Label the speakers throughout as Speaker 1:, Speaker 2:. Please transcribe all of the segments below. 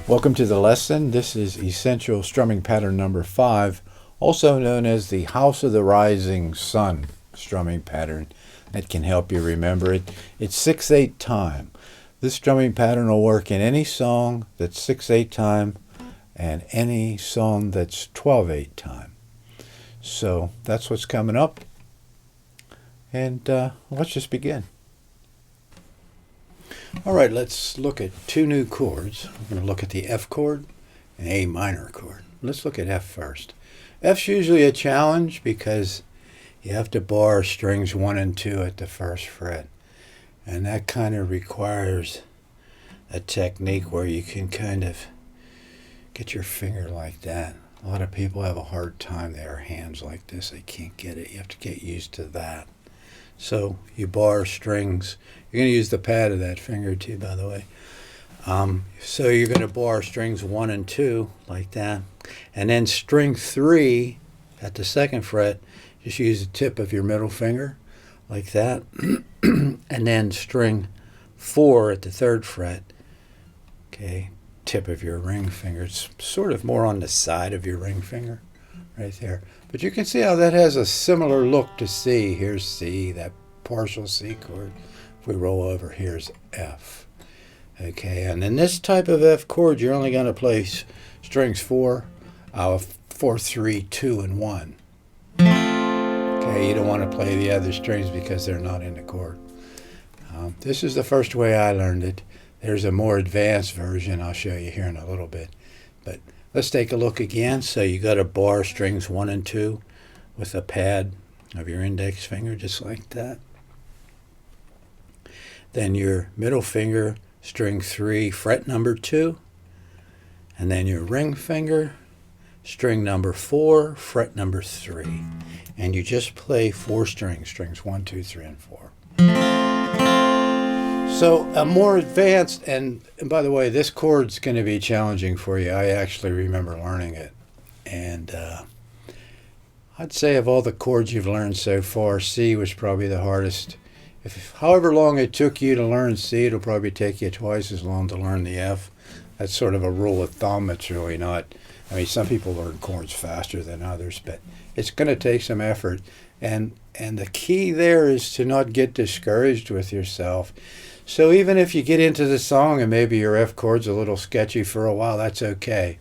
Speaker 1: Welcome to the lesson. This is essential strumming pattern number 5, also known as the House of the Rising Sun strumming pattern. That can help you remember it. It's 6/8 time. This strumming pattern will work in any song that's 6/8 time and any song that's 12/8 time. So that's what's coming up. And let's just begin. All right, let's look at two new chords. We're going to look at the F chord and A minor chord. Let's look at F first. F's usually a challenge because you have to bar strings 1 and 2 at the first fret. And that kind of requires a technique where you can kind of get your finger like that. A lot of people have a hard time. They have hands like this. They can't get it. You have to get used to that. So you bar strings. You're going to use the pad of that finger too, by the way. So you're going to bar strings 1 and 2 like that. And then string 3 at the second fret, just use the tip of your middle finger like that. And then string 4 at the third fret, okay, tip of your ring finger. It's sort of more on the side of your ring finger right there. But you can see how that has a similar look to C. Here's C, that partial C chord. If we roll over, here's F. Okay, and in this type of F chord, you're only going to play strings 4, 3, 2, and 1. Okay, you don't want to play the other strings because they're not in the chord. This is the first way I learned it. There's a more advanced version I'll show you here in a little bit. But let's take a look again. So you got to bar strings 1 and 2 with the pad of your index finger, just like that. Then your middle finger, string 3, fret number 2. And then your ring finger, string number 4, fret number 3. And you just play 4 strings, strings 1, 2, 3, and 4. So a more advanced, and by the way, this chord's going to be challenging for you. I actually remember learning it. And I'd say of all the chords you've learned so far, C was probably the hardest. However long it took you to learn C, it'll probably take you twice as long to learn the F. That's sort of a rule of thumb. It's really not. I mean, some people learn chords faster than others, but it's going to take some effort. And the key there is to not get discouraged with yourself. So even if you get into the song and maybe your F chord's a little sketchy for a while, that's okay.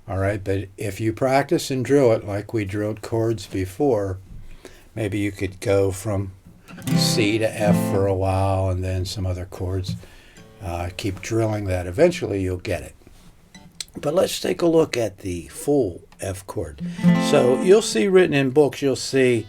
Speaker 1: All right, but if you practice and drill it like we drilled chords before, maybe you could go from C to F for a while and then some other chords. Keep drilling that. Eventually you'll get it. But let's take a look at the full F chord. So you'll see written in books, you'll see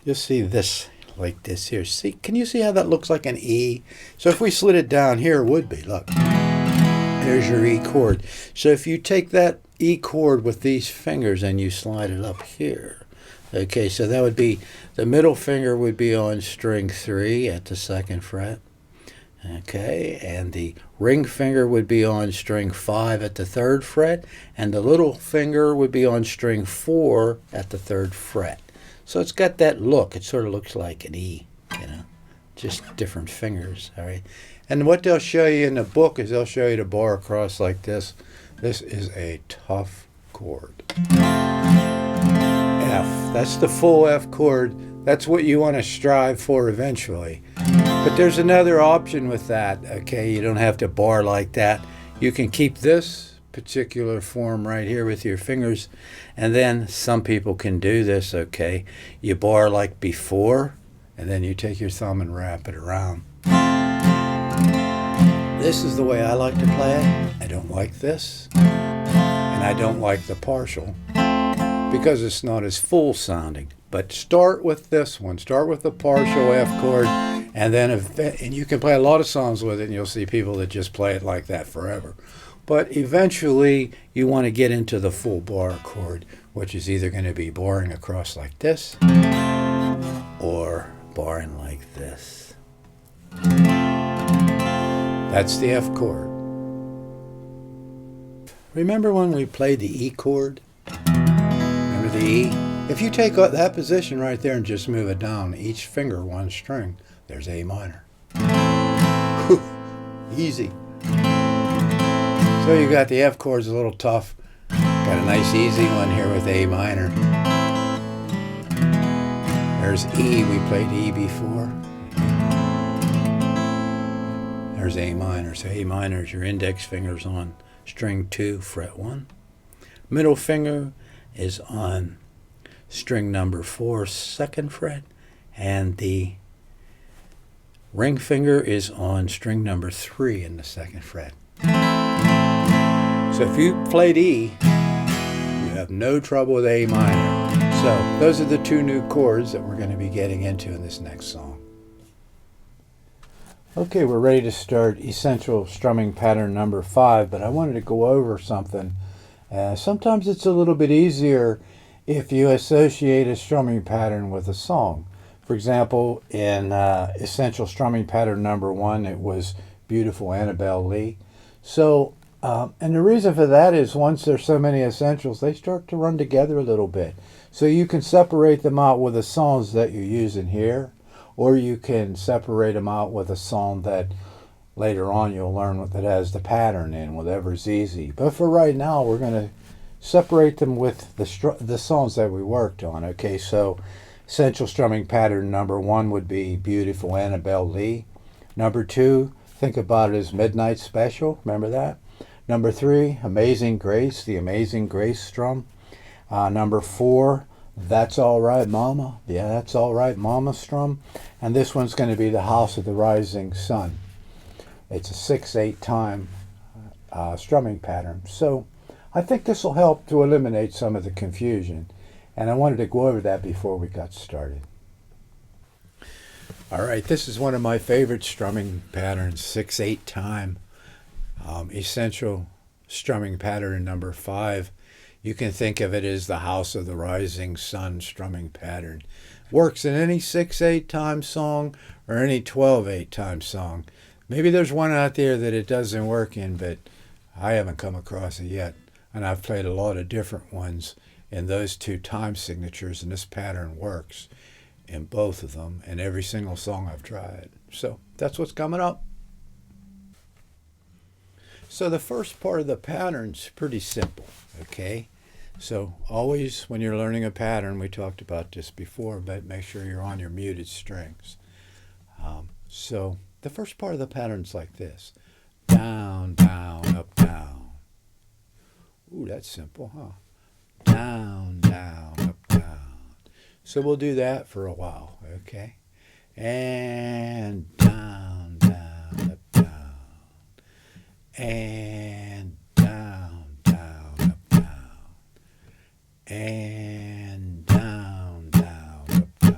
Speaker 1: this like this here. See, can you see how that looks like an E? So if we slid it down here, it would be, look. There's your E chord. So if you take that E chord with these fingers and you slide it up here, okay, so that would be, the middle finger would be on string 3 at the second fret. Okay, and the ring finger would be on string 5 at the third fret, and the little finger would be on string 4 at the third fret. So it's got that look. It sort of looks like an E, you know, just different fingers, all right? And what they'll show you in the book is they'll show you the bar across like this. This is a tough chord. F, that's the full F chord. That's what you want to strive for eventually. But there's another option with that, okay? You don't have to bar like that. You can keep this particular form right here with your fingers, and then some people can do this, okay? You bar like before, and then you take your thumb and wrap it around. This is the way I like to play it. I don't like this, and I don't like the partial, because it's not as full sounding. But start with this one. Start with the partial F chord, and then and you can play a lot of songs with it, and you'll see people that just play it like that forever. But eventually, you want to get into the full bar chord, which is either going to be barring across like this, or barring like this. That's the F chord. Remember when we played the E chord? Remember the E? If you take that position right there and just move it down, each finger one string, there's A minor. Whew, easy. So you got the F chord's a little tough. Got a nice easy one here with A minor. There's E, we played E before. There's A minor. So A minor is your index finger's on string 2, fret 1. Middle finger is on string number 4, 2nd fret. And the ring finger is on string number 3 in the 2nd fret. So if you played E, you have no trouble with A minor. So those are the 2 new chords that we're going to be getting into in this next song. Okay, we're ready to start essential strumming pattern number 5, but I wanted to go over something. Sometimes it's a little bit easier if you associate a strumming pattern with a song. For example, in essential strumming pattern number 1, it was Beautiful Annabelle Lee. So, and the reason for that is once there's so many essentials, they start to run together a little bit. So you can separate them out with the songs that you're using here, or you can separate them out with a song that later on you'll learn what that has the pattern in, whatever's easy. But for right now, we're going to separate them with the songs that we worked on. Okay, so essential strumming pattern number 1 would be Beautiful Annabelle Lee. Number 2, think about it as Midnight Special. Remember that? Number 3, Amazing Grace, the Amazing Grace strum. Number 4, That's All Right Mama. Yeah, That's All Right Mama strum. And this one's going to be the House of the Rising Sun. It's a 6/8 time strumming pattern. So I think this will help to eliminate some of the confusion. And I wanted to go over that before we got started. All right, this is one of my favorite strumming patterns, 6/8 time. Essential strumming pattern number 5. You can think of it as the House of the Rising Sun strumming pattern. Works in any 6/8 time song or any 12/8 time song. Maybe there's one out there that it doesn't work in, but I haven't come across it yet. And I've played a lot of different ones in those 2 time signatures, and this pattern works in both of them and every single song I've tried. So that's what's coming up. So the first part of the pattern's pretty simple, okay? So always when you're learning a pattern, we talked about this before, but make sure you're on your muted strings. So the first part of the pattern's like this. Down, down, up, down. Ooh, that's simple, huh? Down, down, up, down. So we'll do that for a while, okay? And down, down, up, down. And down, down, up, down. And down, down, up, down.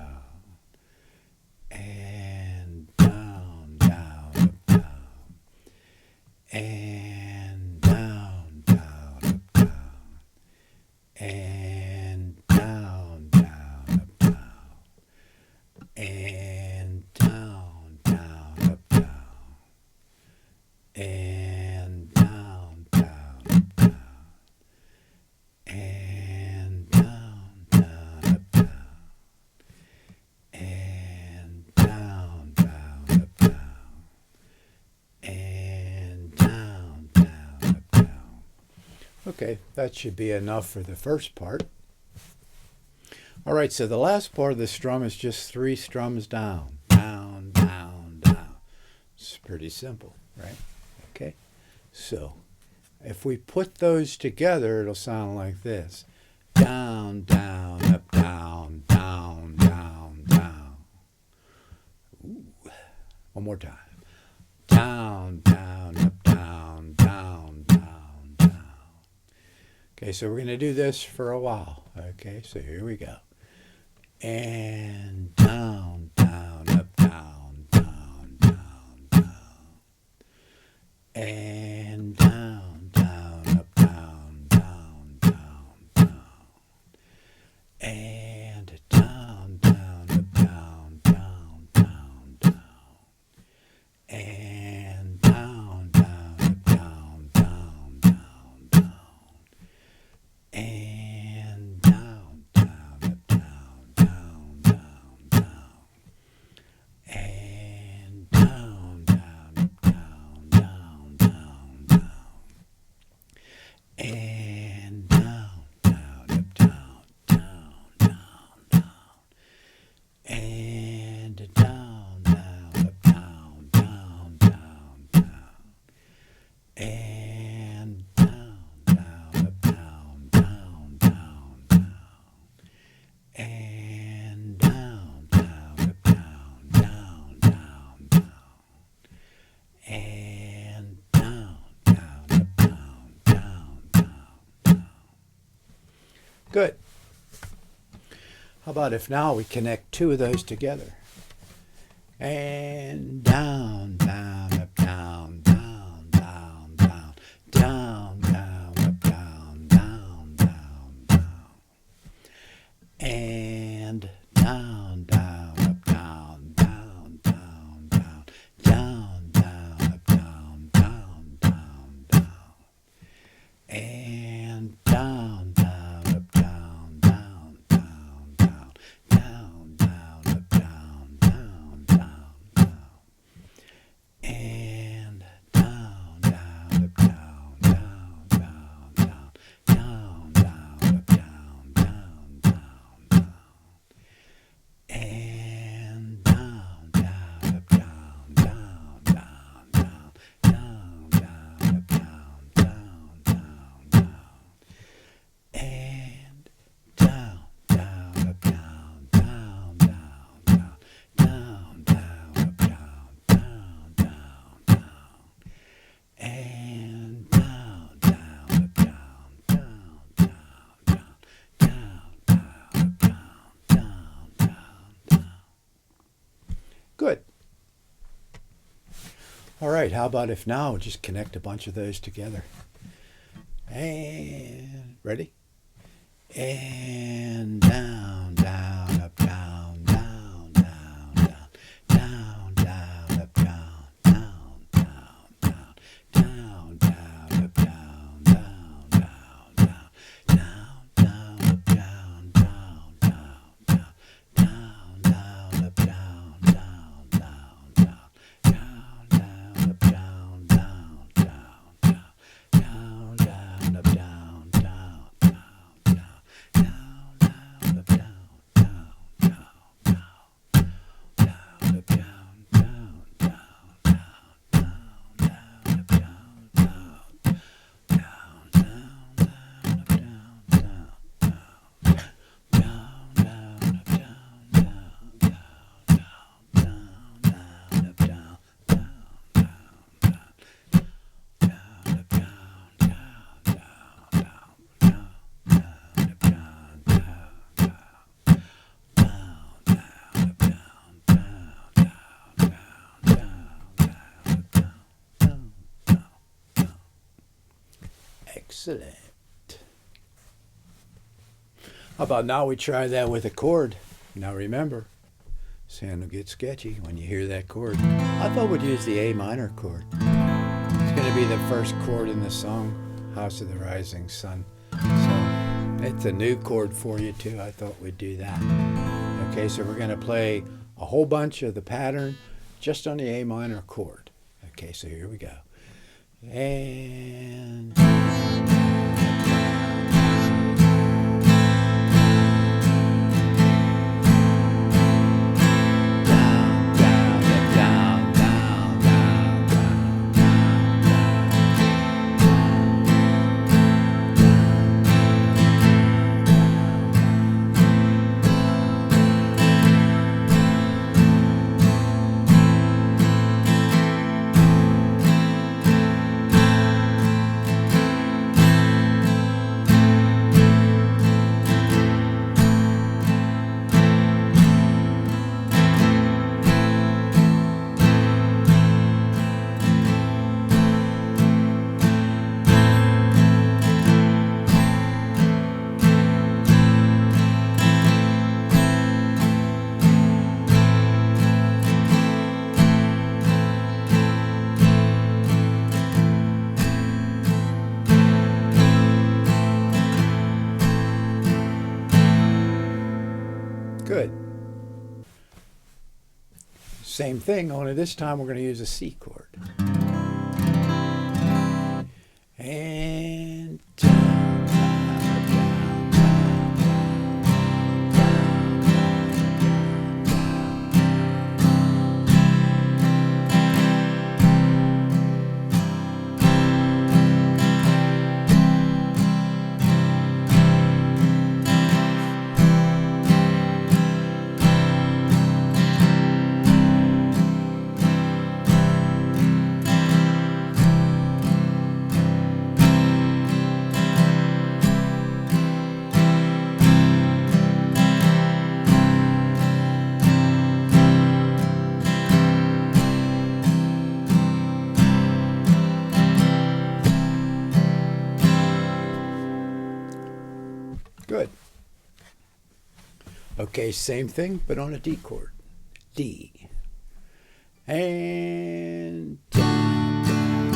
Speaker 1: And down, down, up, down. And down, down, up, down. And down, down, up, down. And down, down, up, down. And down, down, up, down. And down, down, up, down. And down, down, up, down. And down, down, up, down. Okay, that should be enough for the first part. All right, so the last part of the strum is just 3 strums down. Down, down, down. It's pretty simple, right? Okay, so if we put those together, it'll sound like this. Down, down, up, down, down, down, down. Ooh. One more time. Down, down, up, down, down, down, down. Okay, so we're going to do this for a while. Okay, so here we go. And down, down, up, down, down, down, down. And down, down, up, down, down, down, down. And down, down, up, down, down, down, down. And down, down, up, down, down, down, down. And down, down, up, down, down, down, down. And down, down, up, down, down, down, down. Good. How about if now we connect two of those together? And down, down, up, down, down, down, down, down, down, up, down, down, down, down. And down, down, up, down, down, down, down, down, down, up, down, down, down, down. And down, down, up, down, down, down, down, down, down, up, down, down, down, down. And down, down, up, down, down, down, down, down, down, up, down, down, down, down. And down, down, up, down, down, down, down, down, down, up, down, down, down, down. And down, down, up, down, down, down, down, down, down, up, down, down, down, down. And down, down, up, down, down, down, down, down, down, up, down, down, down, down. Good. All right, how about if now we just connect a bunch of those together? And ready? And down, down, up, down, down, down, down, down, down, up, down, down, down, down, down, down, up, down, down, down, down, down, down, up, down, down, down, down, down, down, up, down, down, down, down, down, down, up, down, down, down, down, down, down, up, down, down, down, down, down, down, up, down, down, down, down, down, up, down, down, down, down, down, down, up, down, down, down, down, down, up, down, down, down, down, down, up, down, down, down, down, down, up, down, down, down, down, up, down, down, down, down, down, down, up, down, down, down, down, down, up, down, down, down, down, down, up, down, down, down, down. Excellent. How about now we try that with a chord? Now remember, sound will get sketchy when you hear that chord. I thought we'd use the A minor chord. It's going to be the first chord in the song, House of the Rising Sun. So it's a new chord for you too. I thought we'd do that. Okay, so we're going to play a whole bunch of the pattern just on the A minor chord. Okay, so here we go. And good. Same thing, only this time we're going to use a C chord. And down, down, down, down, down, down. Okay, same thing, but on a D chord. D. And down, down,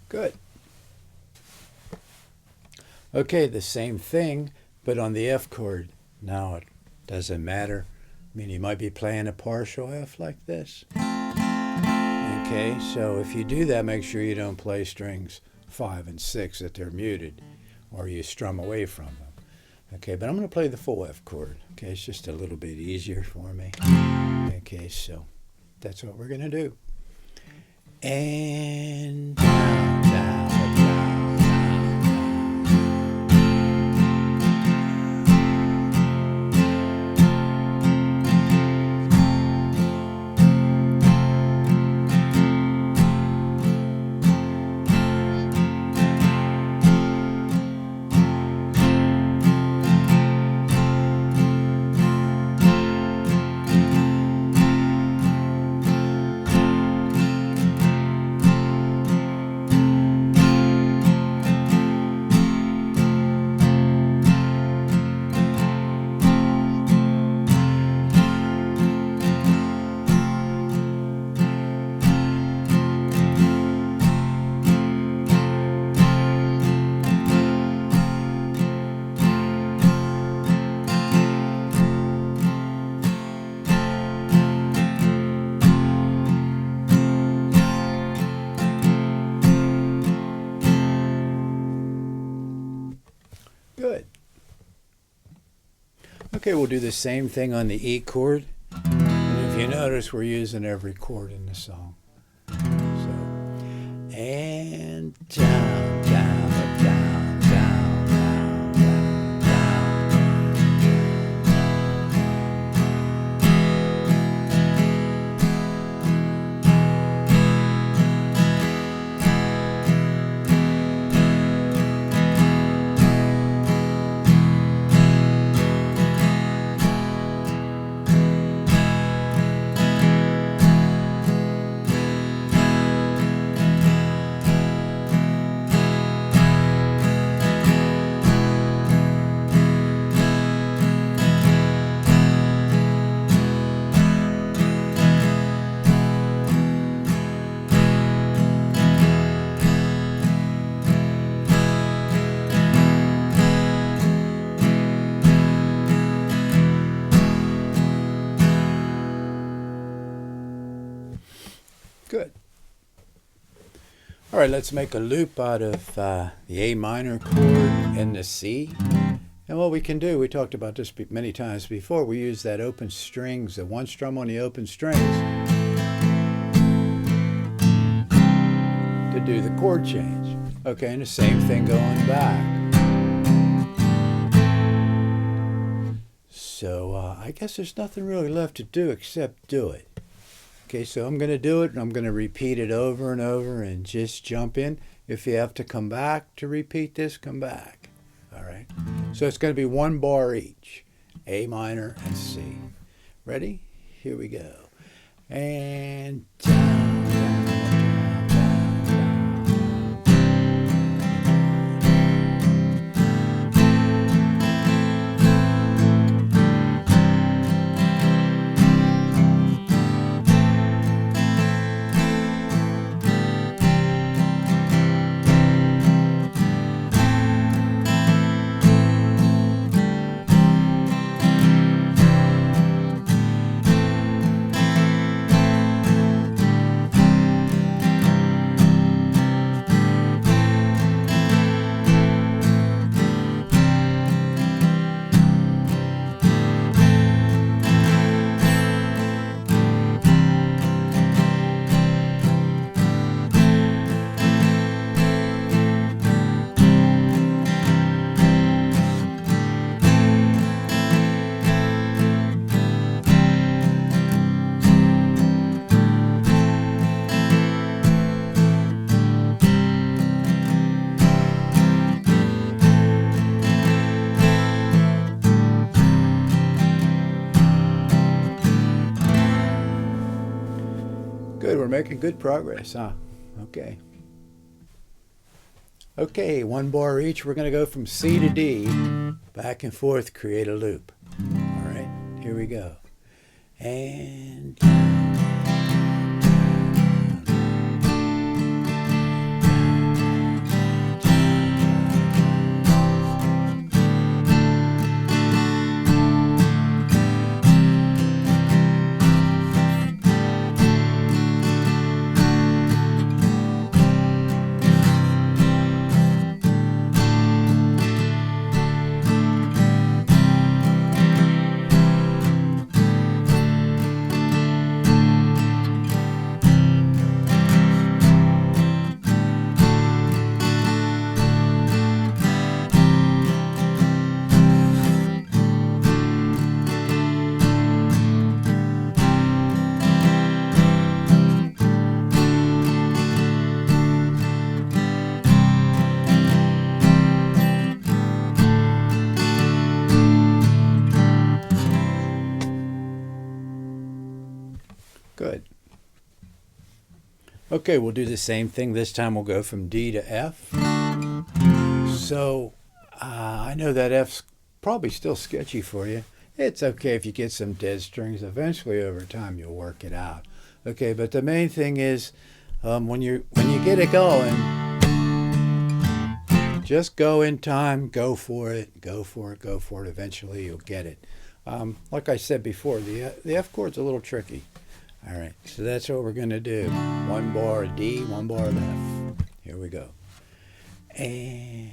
Speaker 1: Good. Okay, the same thing, but on the F chord. Now it doesn't matter. I mean, you might be playing a partial F like this. Okay, so if you do that, make sure you don't play strings 5 and 6 that they're muted, or you strum away from them. Okay, but I'm going to play the full F chord. Okay, it's just a little bit easier for me. Okay, so that's what we're going to do. And down, down, down, Good. Okay, we'll do the same thing on the E chord. And if you notice, we're using every chord in the song. So, and down, down, down, down, down, down, down, Good. All right, let's make a loop out of the A minor chord and the C. And what we can do, we talked about this many times before, we use that open strings, the one strum on the open strings, to do the chord change. Okay, and the same thing going back. So I guess there's nothing really left to do except do it. Okay, so I'm going to do it, and I'm going to repeat it over and over and just jump in. If you have to come back to repeat this, come back. All right? So it's going to be one bar each, A minor and C. Ready? Here we go. And down, down, down, down, making good progress, huh? Okay. Okay, one bar each. We're going to go from C to D, back and forth, create a loop. All right, here we go. And good. Okay, we'll do the same thing. This time we'll go from D to F. So I know that F's probably still sketchy for you. It's okay if you get some dead strings. Eventually, over time, you'll work it out. Okay, but the main thing is when you get it going, just go in time, go for it, go for it, go for it. Eventually, you'll get it. Like I said before, the F chord's a little tricky. All right, so that's what we're going to do. One bar D, one bar of F. Here we go. And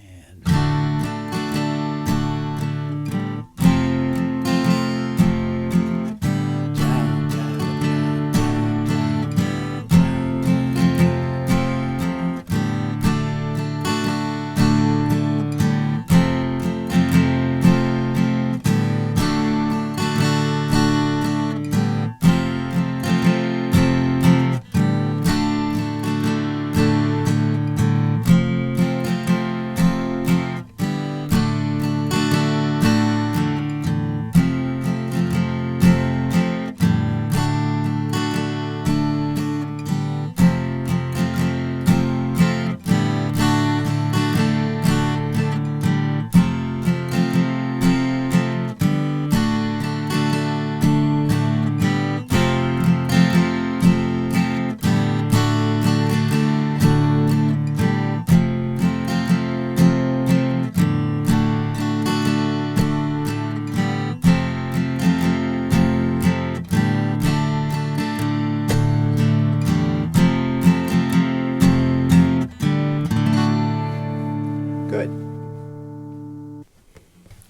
Speaker 1: good.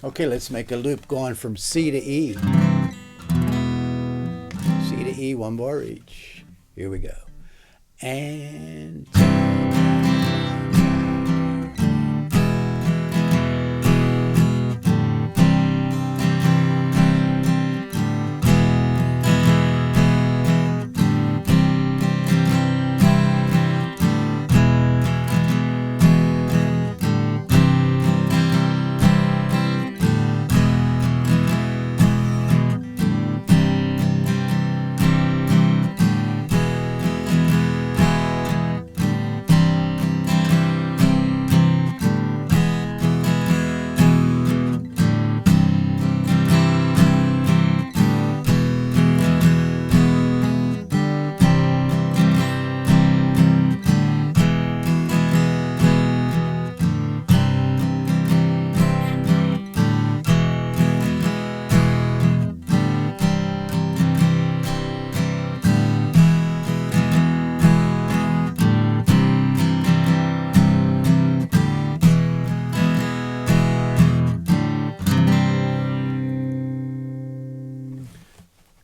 Speaker 1: Okay, let's make a loop going from C to E. C to E, one bar each. Here we go. And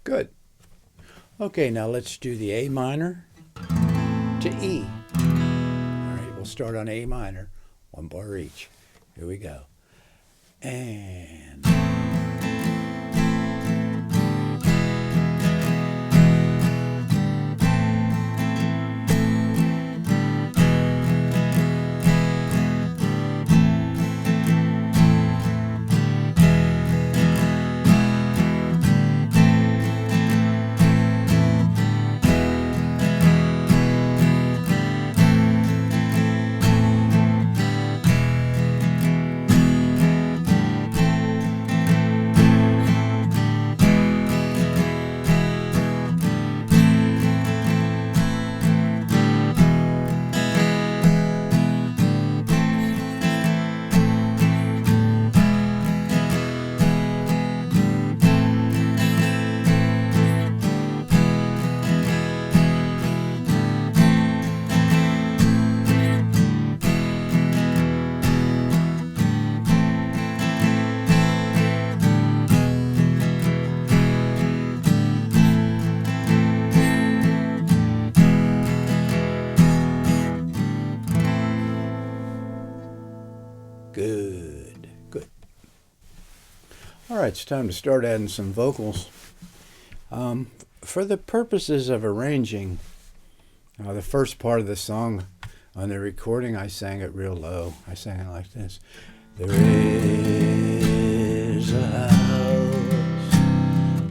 Speaker 1: good. Okay, now let's do the A minor to E. All right, we'll start on A minor, one bar each. Here we go. And All right, it's time to start adding some vocals. For the purposes of arranging the first part of the song on the recording, I sang it real low. I sang it like this. There is a house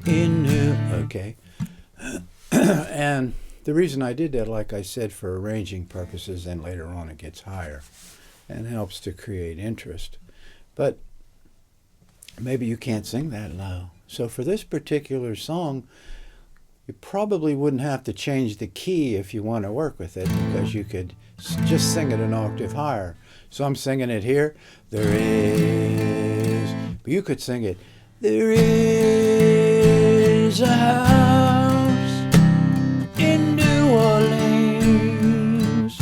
Speaker 1: in New... Okay. And the reason I did that, like I said, for arranging purposes, and later on it gets higher and helps to create interest. But maybe you can't sing that low. So for this particular song, you probably wouldn't have to change the key if you want to work with it, because you could just sing it an octave higher. So I'm singing it here. There is... But you could sing it. There is a house in New Orleans.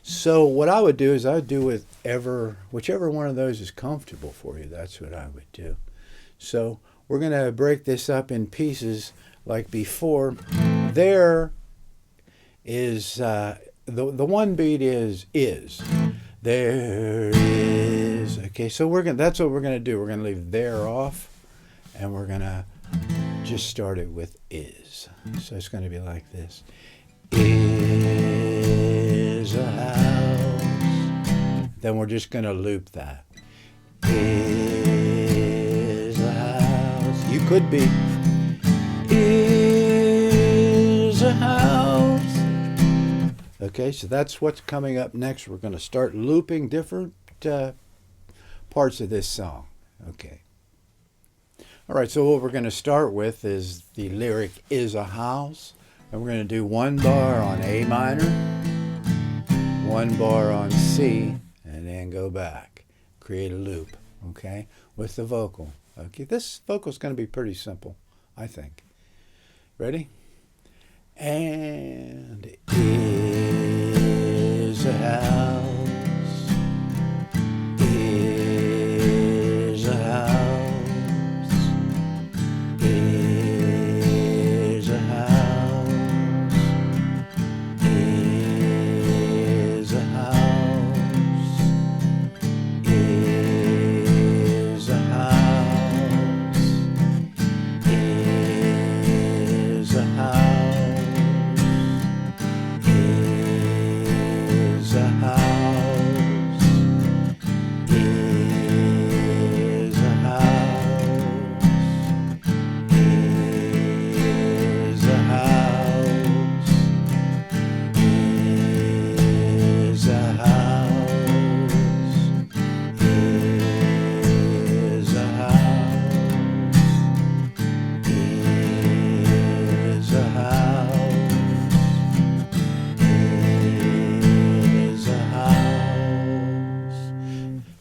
Speaker 1: So what I would do is I would do whichever one of those is comfortable for you. That's what I would do. So we're going to break this up in pieces like before. There is the one beat is. There is. Okay, so that's what we're going to do. We're going to leave there off, and we're going to just start it with is. So it's going to be like this. Is a house. Then we're just going to loop that. Is a house. You could be. Is a house. Okay, so that's what's coming up next. We're going to start looping different parts of this song. Okay. All right, so what we're going to start with is the lyric is a house. And we're going to do one bar on A minor, one bar on C, and then go back. Create a loop, okay, with the vocal. Okay, this vocal is going to be pretty simple, I think. Ready? And is a house, is a house, is a house, is a house, is a house, is a house, is a house, is a house, is a house, is a house, is a house, is a house, is a house.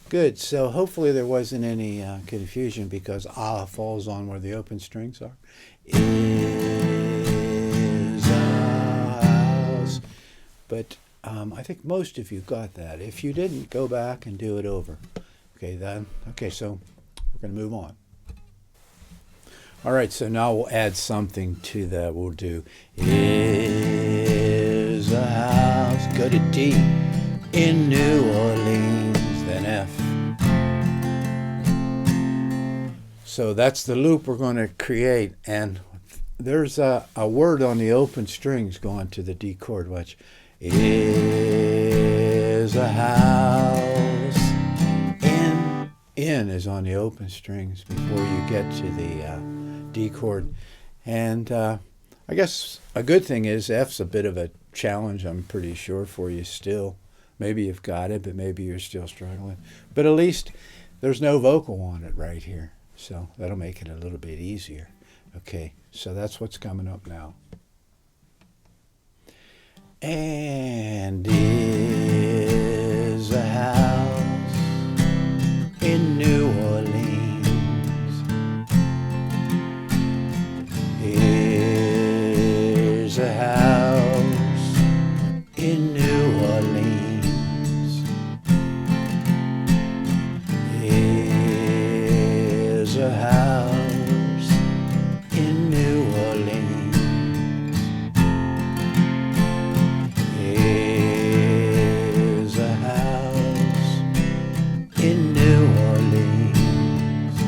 Speaker 1: Good. So hopefully there wasn't any confusion, because ah falls on where the open strings are. Is a house. But I think most of you got that. If you didn't, go back and do it over. Okay, then. Okay, so we're going to move on. All right, so now we'll add something to that. We'll do is a house. Go to D in New Orleans, then F. So that's the loop we're going to create, and there's a word on the open strings going to the D chord, which is a house. In is on the open strings before you get to the D chord. And I guess a good thing is F's a bit of a challenge, I'm pretty sure, for you still. Maybe you've got it, but maybe you're still struggling. But at least there's no vocal on it right here. So that'll make it a little bit easier. Okay, so that's what's coming up now. And is a house in New Orleans. Is a house in New Orleans. Is a house in New Orleans. Is a house in New Orleans.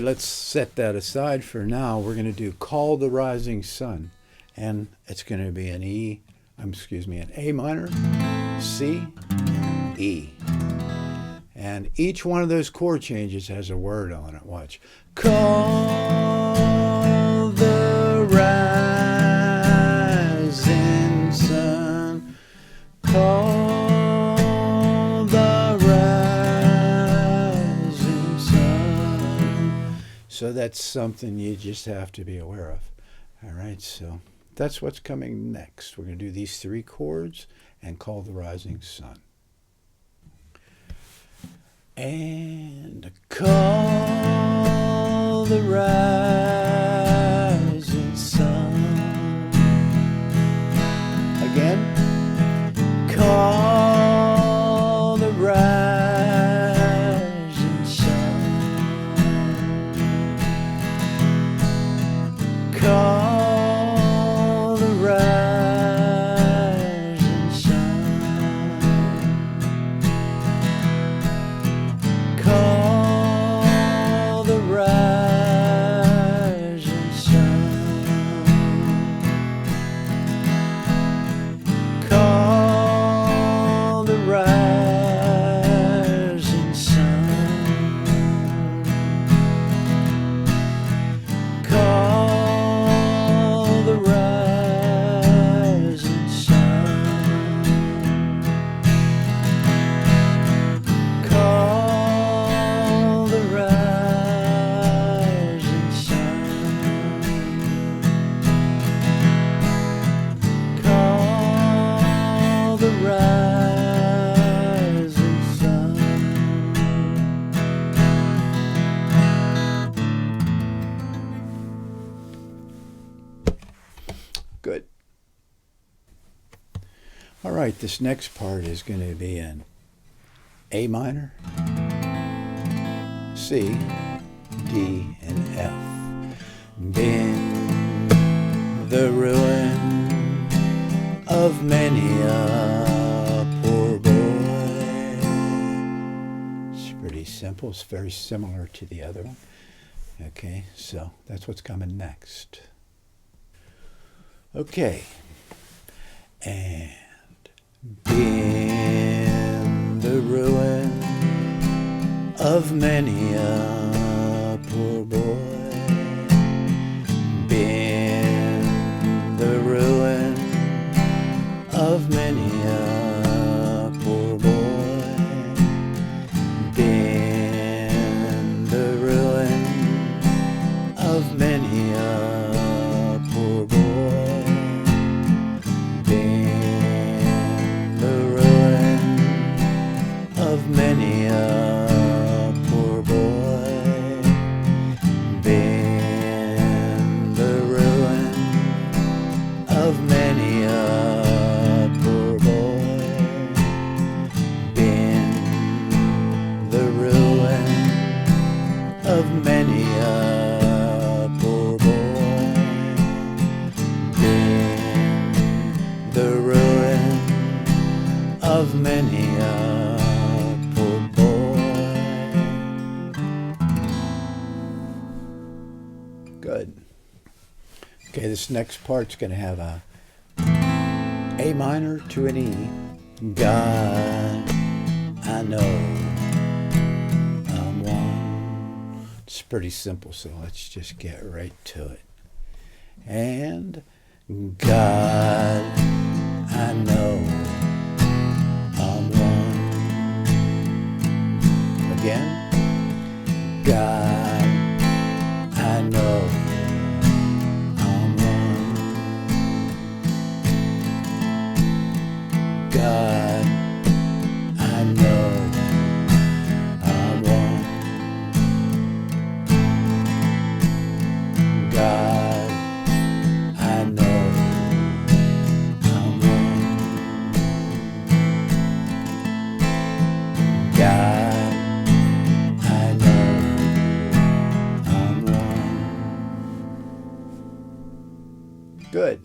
Speaker 1: right, let's set that aside for now. We're going to do Call the Rising Sun. And it's going to be an an A minor, C, E. And each one of those chord changes has a word on it. Watch. Call the rising sun. Call the rising sun. So that's something you just have to be aware of. All right, so that's what's coming next. We're going to do these 3 chords and Call the Rising Sun. And call the rising sun. Again. Call the rising sun. Call the rising sun. Call the rising sun. Call the rising sun. Call the rising sun. Call the rising sun. Call the rising sun. Good. All right, this next part is going to be in A minor, C, D, and F. Been the ruin of many a poor boy. It's pretty simple. It's very similar to the other one. Okay, so that's what's coming next. Okay. And been the ruin of many a poor boy. Been the ruin of many a poor boy. Been the ruin of many a poor boy. Been the ruin of many a poor boy. Been the ruin of many a poor boy. Been the ruin of many a poor boy. Been the ruin of many a poor boy. Good. Okay, this next part's going to have a A minor to an E. God, I know I'm one. It's pretty simple, so let's just get right to it. And God, I know I'm one. Again. God, I know I'm one. God, I know I'm one. God, I know I'm one. God, I know I'm one. Good.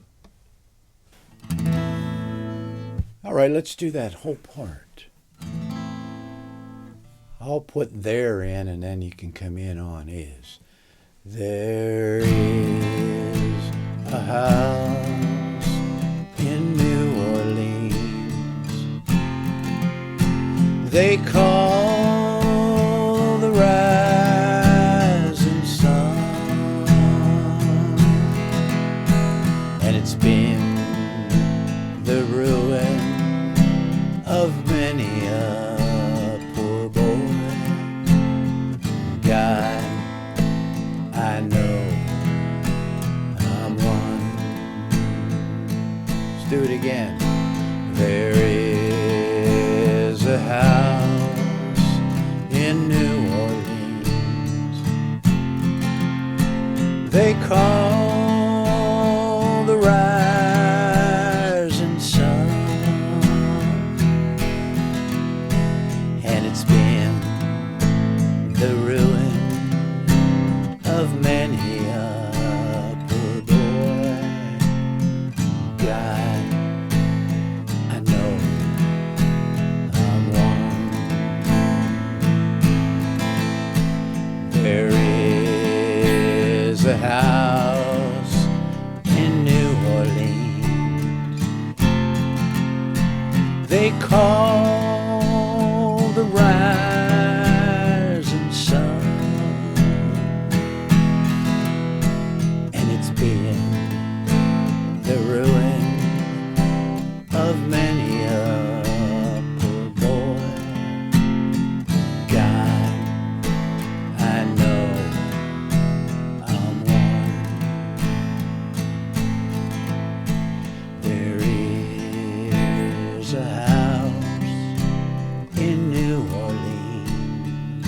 Speaker 1: All right, let's do that whole part. I'll put there in, and then you can come in on is. There is a house in New Orleans they call the rising sun, and it's been the ruin of many a poor boy. God, I know I'm one. Let's do it again. There is a house in New Orleans they call the rising sun, and it's been the ruin of many a poor boy. God, I know I'm one. There is a house in New Orleans they call the rising sun, and it's been the ruin of many a poor boy. God, I know I'm one. There is a house in New Orleans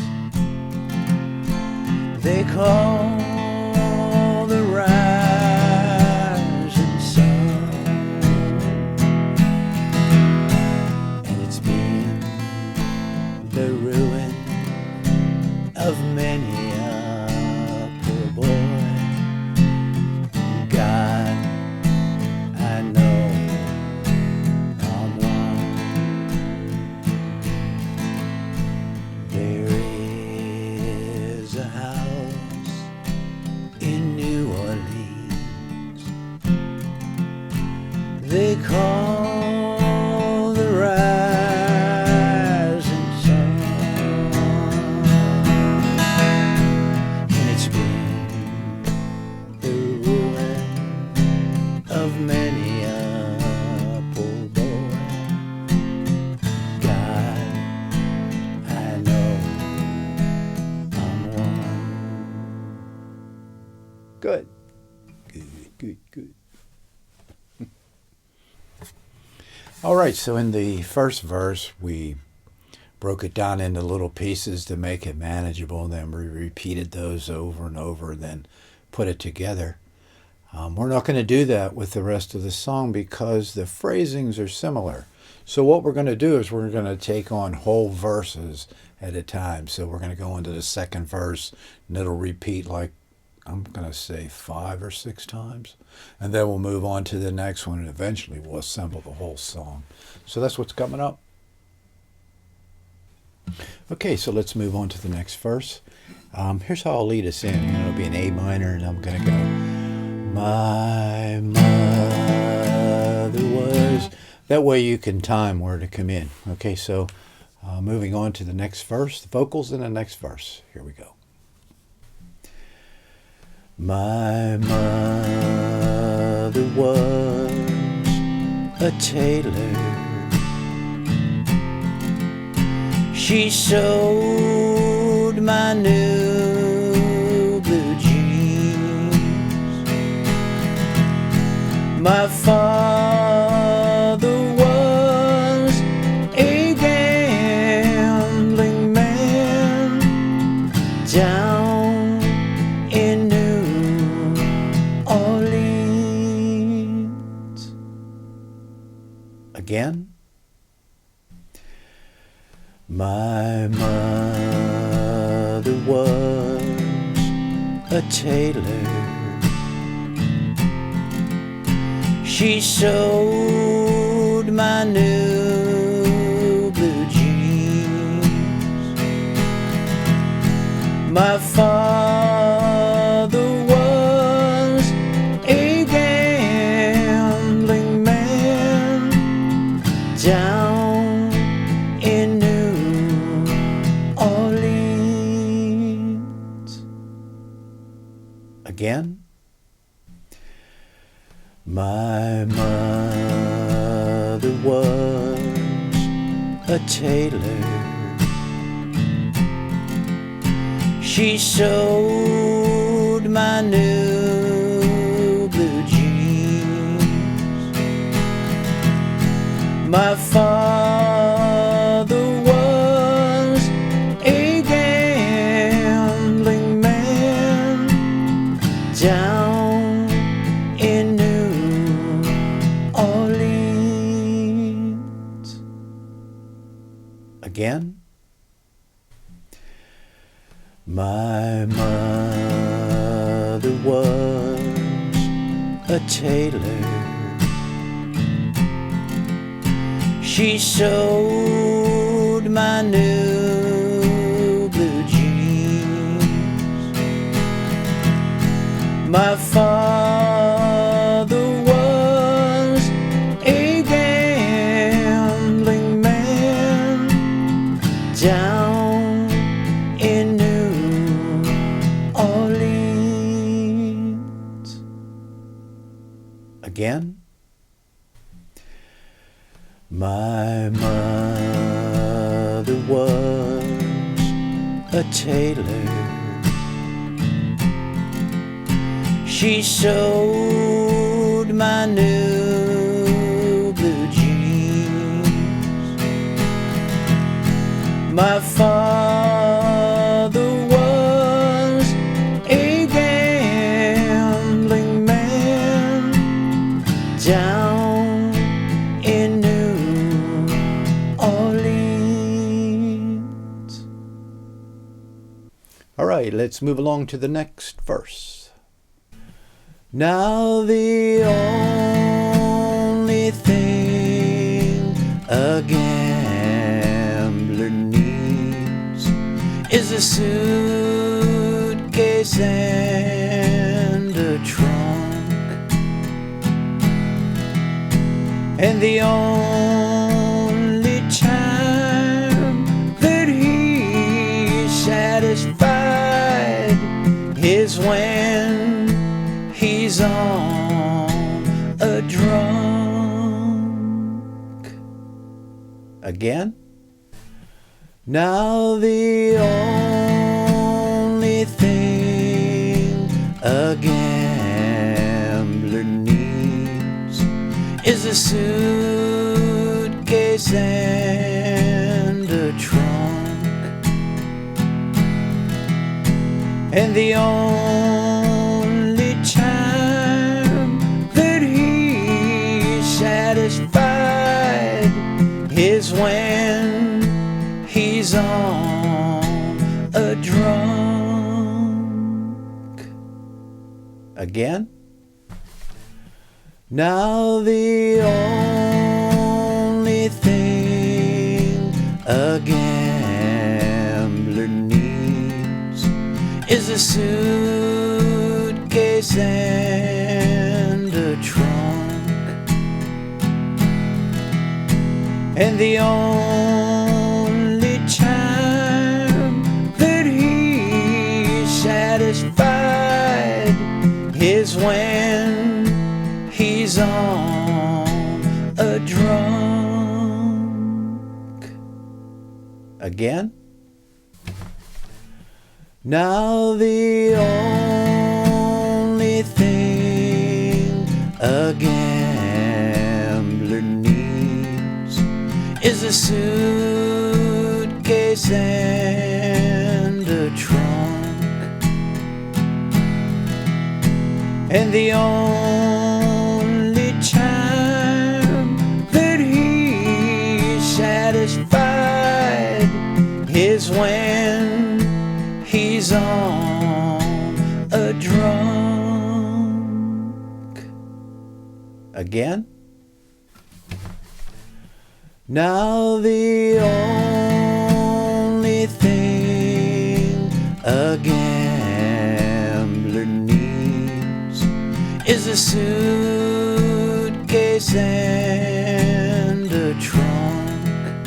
Speaker 1: they call the rising sun, and it's been the ruin of many a poor boy. God, I know I'm one. There is a house in New Orleans they call the rising sun, and it's been the ruin of many a poor boy. God, I know I'm one. Good. Good. All right, so in the first verse, we broke it down into little pieces to make it manageable, and then we repeated those over and over, and then put it together. We're not going to do that with the rest of the song because the phrasings are similar. So what we're going to do is we're going to take on whole verses at a time. So we're going to go into the second verse, and it'll repeat like, I'm going to say 5 or 6 times. And then we'll move on to the next one, and eventually we'll assemble the whole song. So that's what's coming up. Okay, so let's move on to the next verse. Here's how I'll lead us in. It'll be an A minor, and I'm going to go, my mother was. That way you can time where to come in. Okay, so moving on to the next verse, the vocals in the next verse. Here we go. My mother was a tailor. She sewed my new blue jeans. My father was a gambling man down in New Orleans. Again. My mother was a tailor. She sewed my new blue jeans. My father My mother was a tailor. She sewed my new blue jeans. My father was a gambling man down in New Orleans. Again. My mother was a tailor. She sewed my new blue jeans. My father was a gambling man down in New Orleans. Again. My mother was a tailor. She sewed my new blue jeans. My father was a gambling man down in New Orleans. All right, let's move along to the next verse. Now the only thing a gambler needs is a suitcase and a trunk, and the only time that he's satisfied is when he's on a drunk. Again. Now the only thing a gambler needs is a suitcase and a trunk, and the only time that he's satisfied is when he's on a drunk. Again. Now the only thing a gambler needs is a suitcase and a trunk, and the only time that he's satisfied is when he's on a drunk. Again. Now the only thing a gambler needs is a suitcase and a trunk, and the only time that he's satisfied is when he's on a drunk. Again. Now the only thing a gambler needs is a suitcase and a trunk,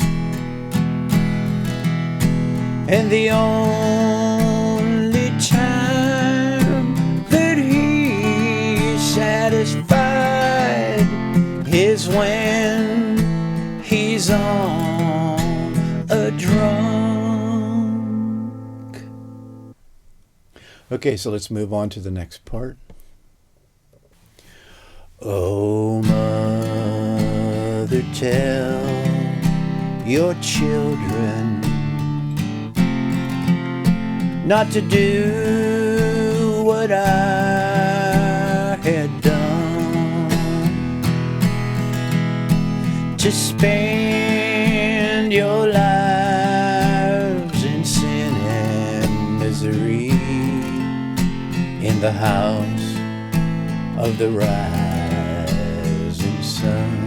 Speaker 1: and the only time that he's satisfied is when he's on a drunk. Okay, so let's move on to the next part. Oh, mother, tell your children not to do what I had done, to spend your lives in sin and misery in the house of the rising sun.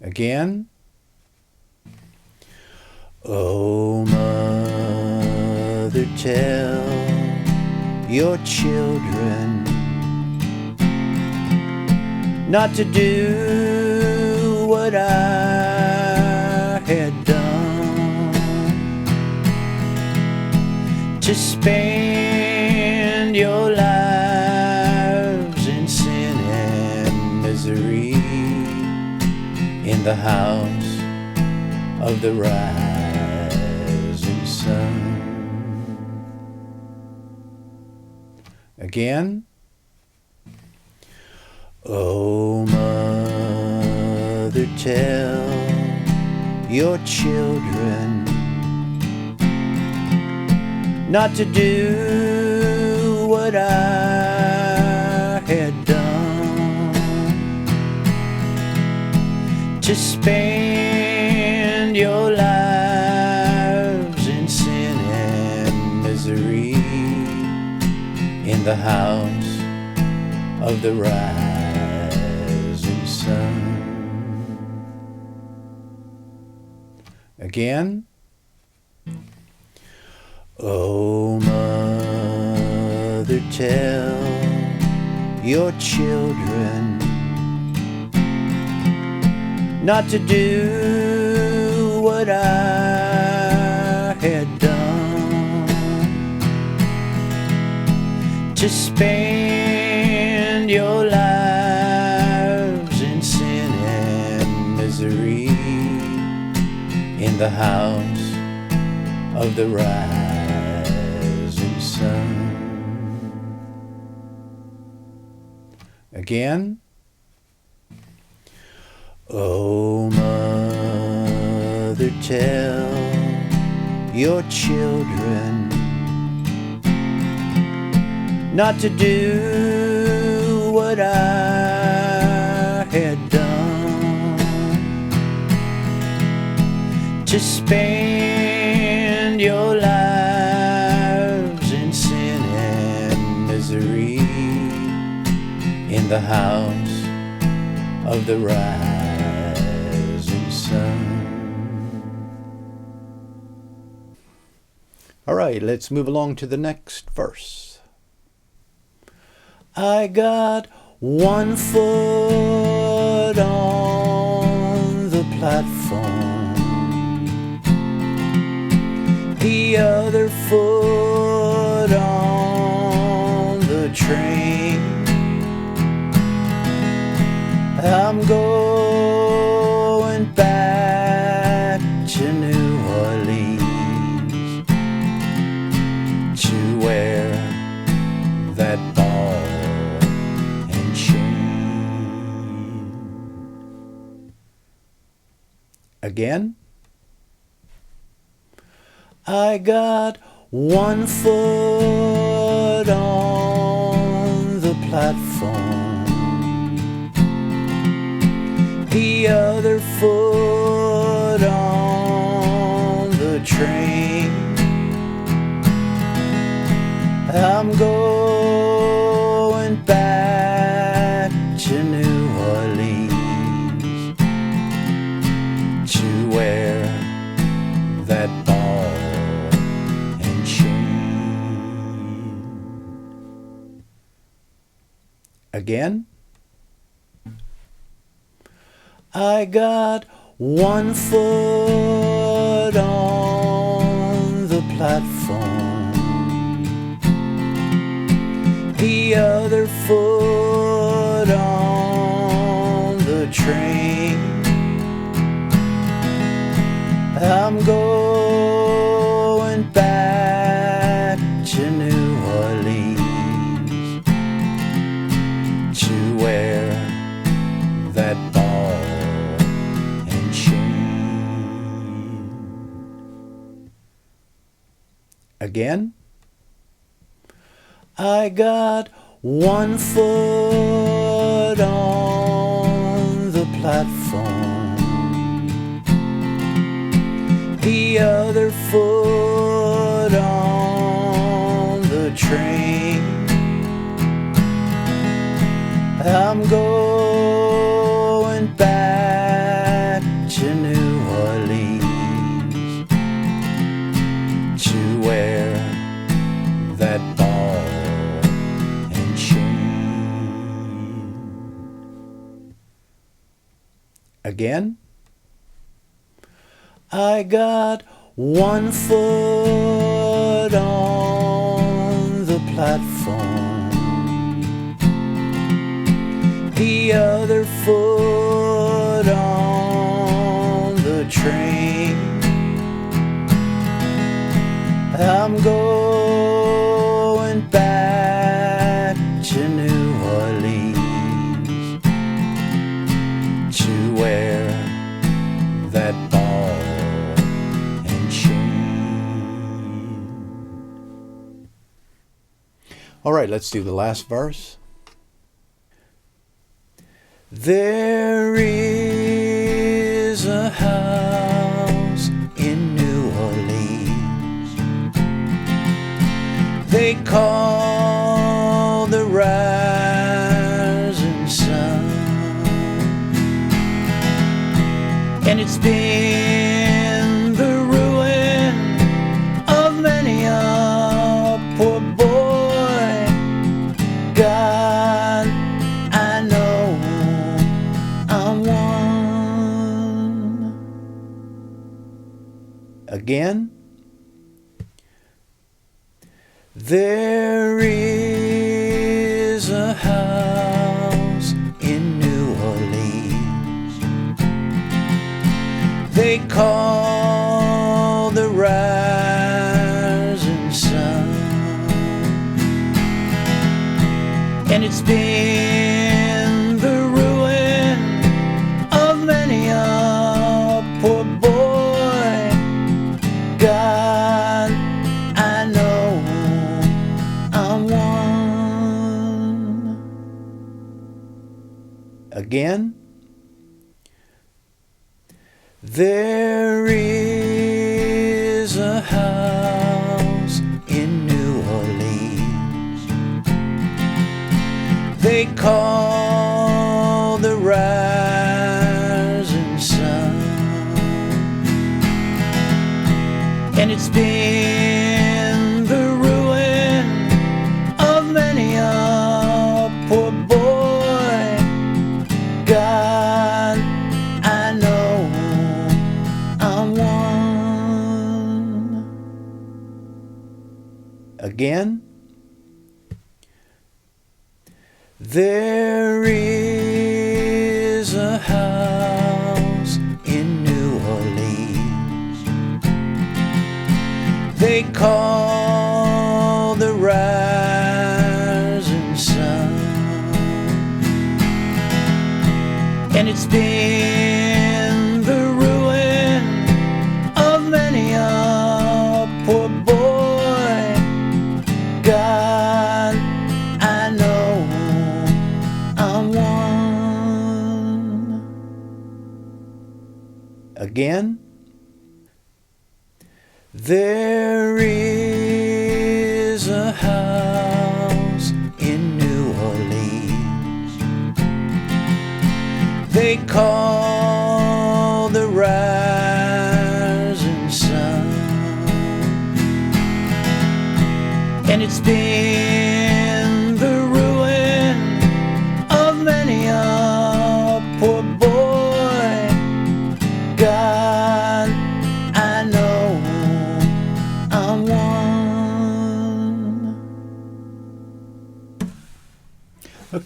Speaker 1: Again. Oh, mother, tell your children not to do what I had done, to spend your lives in sin and misery in the house of the rising sun. Again. Oh, mother, tell your children not to do what I had done, to spend your lives in sin and misery in the house of the rising sun. Again. Oh, mother, tell your children not to do what I had done, to spend your lives in sin and misery in the house of the rising sun. Again. Oh, mother, tell your children not to do what I had done, to spend your lives in sin and misery in the house of the rising sun. All right, let's move along to the next verse. I got one foot on the platform, the other foot on the train. I'm going back to New Orleans to wear that ball and chain. Again. I got one foot on the platform, the other foot on the train. I'm going back to New Orleans to wear that ball and chain. Again. I got one foot on the platform, the other foot on the train. I'm going back to New Orleans to wear that ball and chain. Again, I got one foot on the platform, the other foot on the train. I'm going back to New Orleans to wear that ball and chain. Again, I got one foot on the platform, the other foot on the train. I'm going back to New Orleans to wear that ball and chain. All right, let's do the last verse. There is a house in New Orleans they call the rising sun, and it's been the ruin of many a poor boy. God, I know I'm one. Again, there is a house in New Orleans they call the rising sun, and it's been the ruin of many a poor boy. God, I know I'm one. Again, there is a house in New Orleans they call the rising sun, and it's been the ruin of many a poor boy. God, I know I'm one. Again, there is a house in New Orleans they call the rising sun, and it's been the ruin of many a poor boy. God, I know I'm one. Again, there is a house in New Orleans they call the rising sun, and it's been the ruin of many a poor boy. God, I know I'm one.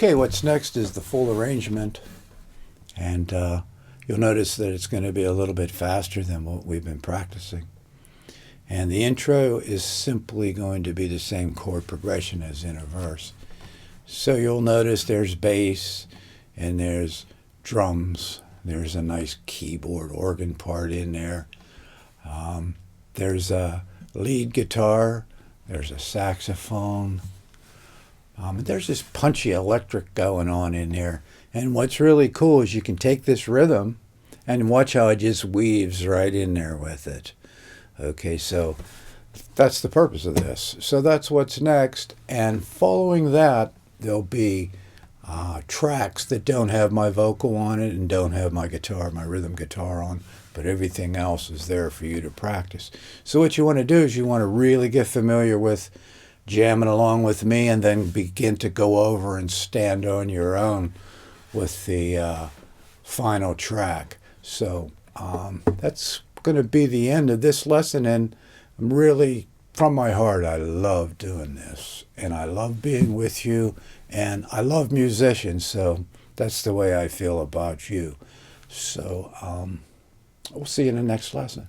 Speaker 1: Okay, what's next is the full arrangement, and you'll notice that it's going to be a little bit faster than what we've been practicing. And the intro is simply going to be the same chord progression as in a verse. So you'll notice there's bass and there's drums. There's a nice keyboard organ part in there. There's a lead guitar. There's a saxophone. There's this punchy electric going on in there. And what's really cool is you can take this rhythm and watch how it just weaves right in there with it. Okay, so that's the purpose of this. So that's what's next. And following that, there'll be tracks that don't have my vocal on it and don't have my guitar, my rhythm guitar on, but everything else is there for you to practice. So what you want to do is you want to really get familiar with jamming along with me and then begin to go over and stand on your own with the final track. So that's going to be the end of this lesson, and I'm really, from my heart, I love doing this, and I love being with you, and I love musicians, so that's the way I feel about you. So we'll see you in the next lesson.